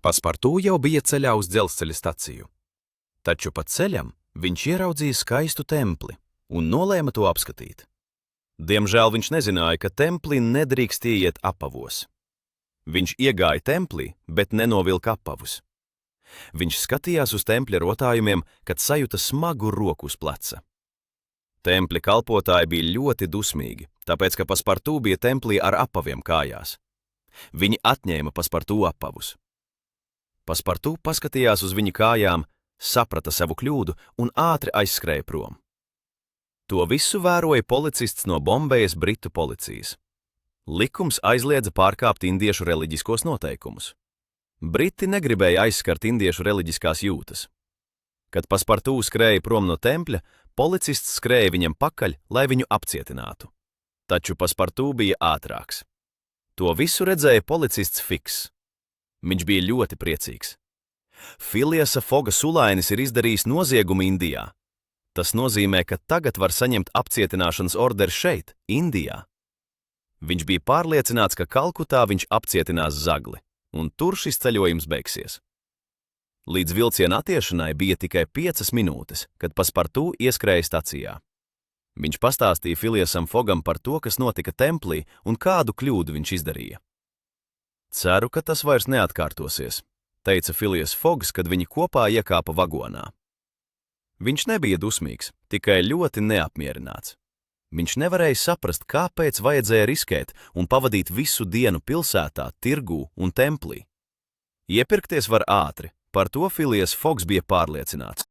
Paspartū jau bija ceļā uz dzelzceļa staciju. Taču pa ceļam viņš ieraudzīja skaistu templi un nolēma to apskatīt. Diemžēl viņš nezināja, ka templī nedrīkst ieiet apavos. Viņš iegāja templī, bet nenovilka apavus. Viņš skatījās uz tempļa rotājumiem, kad sajuta smagu roku uz pleca. Tempļa kalpotāji bija ļoti dusmīgi, tāpēc, ka Paspartū bija templī ar apaviem kājās. Viņi atņēma Paspartū apavus. Paspartū paskatījās uz viņa kājām, saprata savu kļūdu un ātri aizskrēja prom. To visu vēroja policists no Bombejas Britu policijas. Likums aizliedza pārkāpt indiešu reliģiskos noteikumus. Briti negribēja aizskart indiešu reliģiskās jūtas. Kad Paspartū skrēja prom no tempļa, policists skrēja viņam pakaļ, lai viņu apcietinātu. Taču Paspartū bija ātrāks. To visu redzēja policists Fiks. Viņš bija ļoti priecīgs. Phileasa Fogga sulainis ir izdarījis noziegumu Indijā. Tas nozīmē, ka tagad var saņemt apcietināšanas orderi šeit, Indijā. Viņš bija pārliecināts, ka Kalkutā viņš apcietinās zagli, un tur šis ceļojums beigsies. Līdz vilciena attiešanai bija tikai 5 minūtes, kad Paspartū ieskrēja stacijā. Viņš pastāstīja Phileasam Foggam par to, kas notika templī un kādu kļūdu viņš izdarīja. Ceru, ka tas vairs neatkārtosies, teica Phileas Foggs, kad viņi kopā iekāpa vagonā. Viņš nebija dusmīgs, tikai ļoti neapmierināts. Viņš nevarēja saprast, kāpēc vajadzēja riskēt un pavadīt visu dienu pilsētā, tirgū un templī. Iepirkties var ātri, par to Phileas Foggs bija pārliecināts.